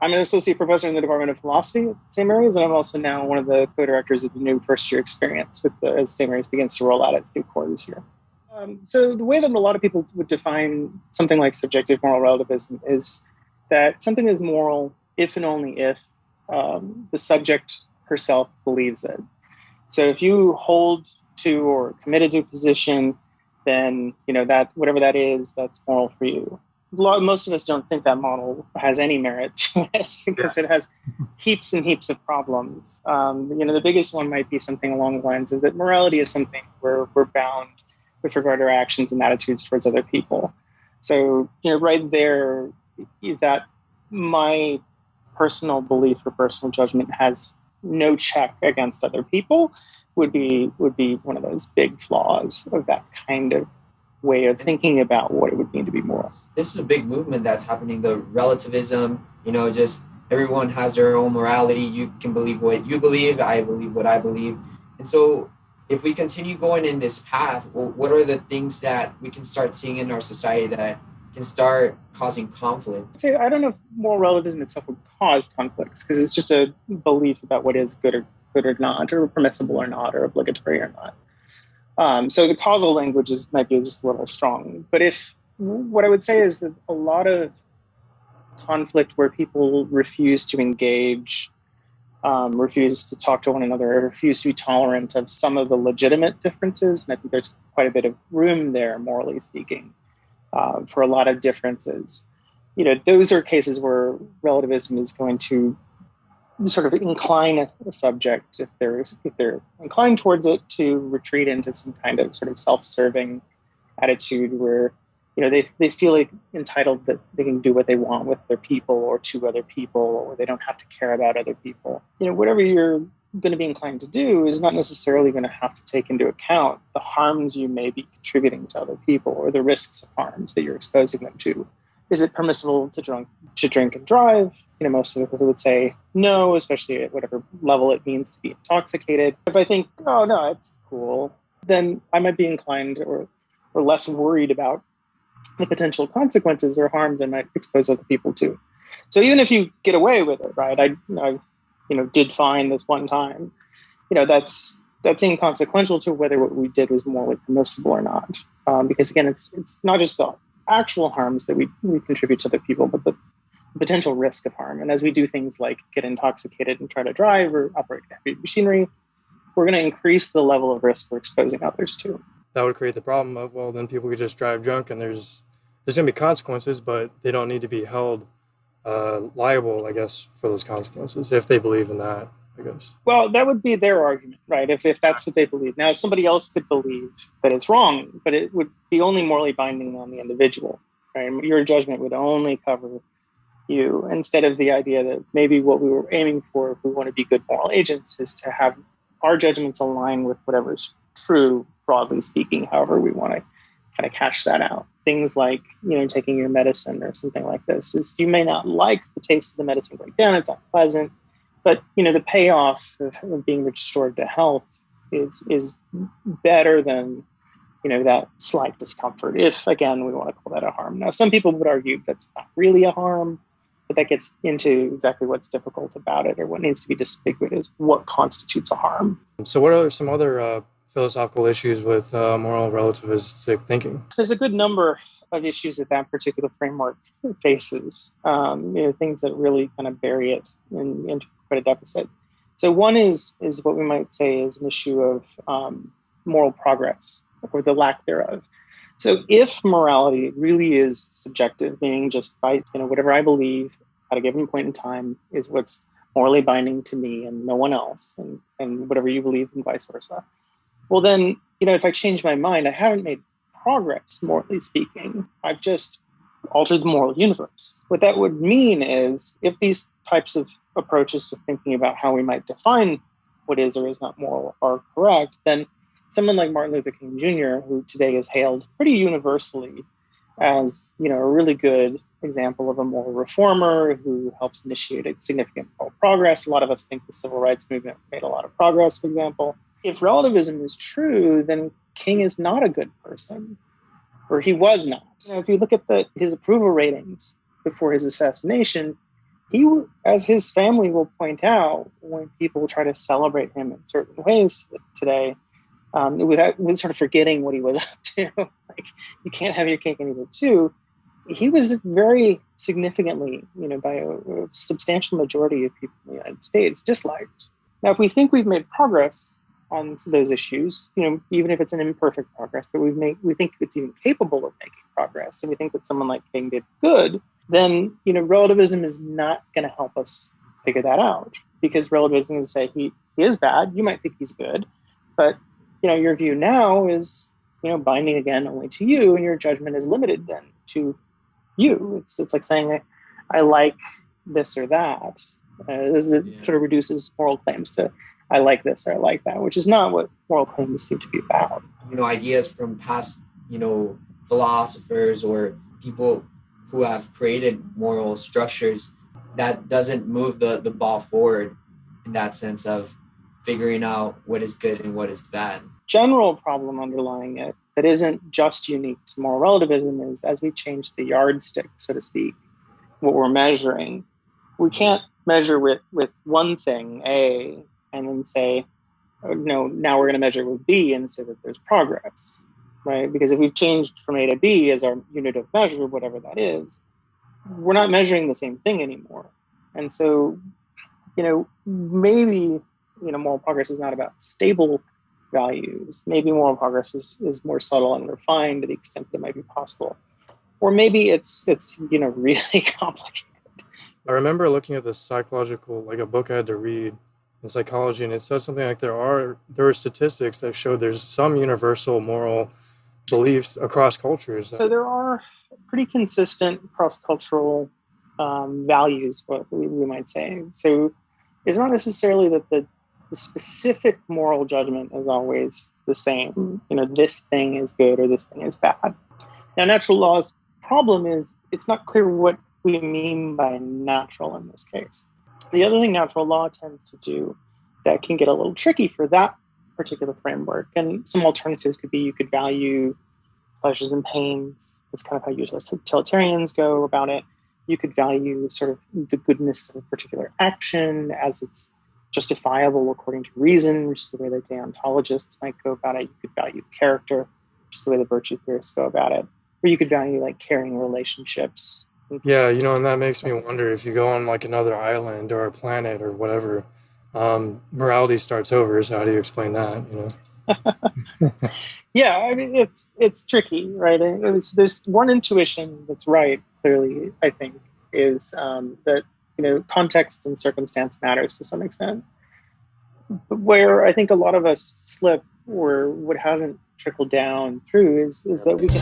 I'm an associate professor in the Department of Philosophy at St. Mary's, and I'm also now one of the co-directors of the new first-year experience as St. Mary's begins to roll out its new core this year. So the way that a lot of people would define something like subjective moral relativism is that something is moral if and only if the subject herself believes it. So if you hold to or committed to a position, then that whatever that is, that's moral for you. Most of us don't think that model has any merit to it because it has heaps and heaps of problems. The biggest one might be something along the lines of that morality is something where we're bound with regard to our actions and attitudes towards other people. So, right there, that my personal belief or personal judgment has no check against other people would be one of those big flaws of that kind of way of thinking about what it would mean to be moral. This is a big movement that's happening, the relativism, just everyone has their own morality. You can believe what you believe, I believe what I believe. And so if we continue going in this path, well, what are the things that we can start seeing in our society that can start causing conflict? I don't know if moral relativism itself would cause conflicts because it's just a belief about what is good or not, or permissible or not, or obligatory or not. So the causal language might be just a little strong. But what I would say is that a lot of conflict where people refuse to engage, refuse to talk to one another, or refuse to be tolerant of some of the legitimate differences, and I think there's quite a bit of room there, morally speaking, for a lot of differences. Those are cases where relativism is going to sort of incline a subject, if they're inclined towards it, to retreat into some kind of sort of self-serving attitude where they feel like entitled that they can do what they want with their people or to other people, or they don't have to care about other people. Whatever you're going to be inclined to do is not necessarily going to have to take into account the harms you may be contributing to other people or the risks of harms that you're exposing them to. Is it permissible to drink and drive? Most of the people would say no, especially at whatever level it means to be intoxicated. If I think, oh no, it's cool, then I might be inclined or less worried about the potential consequences or harms I might expose other people to. So even if you get away with it, right? I did fine this one time. That's inconsequential to whether what we did was morally permissible or not. Because again, it's not just the actual harms that we contribute to other people, but the potential risk of harm. And as we do things like get intoxicated and try to drive or operate heavy machinery, we're going to increase the level of risk we're exposing others to. That would create the problem of, well, then people could just drive drunk and there's going to be consequences, but they don't need to be held liable, I guess, for those consequences, if they believe in that, I guess. Well, that would be their argument, right? If that's what they believe. Now, somebody else could believe that it's wrong, but it would be only morally binding on the individual, right? Your judgment would only cover you, instead of the idea that maybe what we were aiming for, if we want to be good moral agents, is to have our judgments align with whatever's true, broadly speaking, however we want to kind of cash that out. Things like, taking your medicine or something like this is, you may not like the taste of the medicine going down, it's unpleasant, but, the payoff of being restored to health is better than, that slight discomfort, if, again, we want to call that a harm. Now, some people would argue that's not really a harm, but that gets into exactly what's difficult about it, or what needs to be distinguished is what constitutes a harm. So what are some other philosophical issues with moral relativistic thinking? There's a good number of issues that particular framework faces, things that really kind of bury it into quite a deficit. So one is what we might say is an issue of moral progress, or the lack thereof. So if morality really is subjective, meaning just by whatever I believe at a given point in time is what's morally binding to me and no one else, and whatever you believe and vice versa, well then, if I change my mind, I haven't made progress, morally speaking. I've just altered the moral universe. What that would mean is, if these types of approaches to thinking about how we might define what is or is not moral are correct, then someone like Martin Luther King Jr., who today is hailed pretty universally as, a really good example of a moral reformer who helps initiate a significant moral progress. A lot of us think the civil rights movement made a lot of progress, for example. If relativism is true, then King is not a good person, or he was not. If you look at his approval ratings before his assassination, as his family will point out, when people try to celebrate him in certain ways today, without sort of forgetting what he was up to, like you can't have your cake and eat it too. He was very significantly, by a substantial majority of people in the United States, disliked. Now, if we think we've made progress on those issues, even if it's an imperfect progress, but we think it's even capable of making progress, and we think that someone like King did good, then relativism is not going to help us figure that out, because relativism is say he is bad. You might think he's good, but your view now is binding again only to you, and your judgment is limited then to you. It's like saying I like this or that. Sort of reduces moral claims to I like this or I like that, which is not what moral claims seem to be about. Ideas from past philosophers or people who have created moral structures, that doesn't move the ball forward in that sense of figuring out what is good and what is bad. General problem underlying it that isn't just unique to moral relativism is, as we change the yardstick, so to speak, what we're measuring, we can't measure with one thing, A, and then say, no, now we're going to measure it with B and say that there's progress, right? Because if we've changed from A to B as our unit of measure, whatever that is, we're not measuring the same thing anymore. And so, maybe, moral progress is not about stable values. Maybe moral progress is more subtle and refined to the extent that might be possible. Or maybe it's really complicated. I remember looking at this psychological, like a book I had to read in psychology, and it said something like there are statistics that show there's some universal moral beliefs across cultures. So there are pretty consistent cross-cultural values, what we might say. So it's not necessarily that the specific moral judgment is always the same. This thing is good or this thing is bad. Now, natural law's problem is it's not clear what we mean by natural in this case. The other thing natural law tends to do that can get a little tricky for that particular framework, and some alternatives could be you could value pleasures and pains. That's kind of how utilitarians go about it. You could value sort of the goodness of a particular action as it's justifiable according to reason, which is the way that deontologists might go about it. You could value character, which is the way the virtue theorists go about it. Or you could value like caring relationships. Yeah, and that makes me wonder if you go on like another island or a planet or whatever, morality starts over. So how do you explain that? Yeah, I mean it's tricky, right? There's one intuition that's right. Clearly, I think is that context and circumstance matters to some extent. But where I think a lot of us slip, or what hasn't trickled down through, is that we can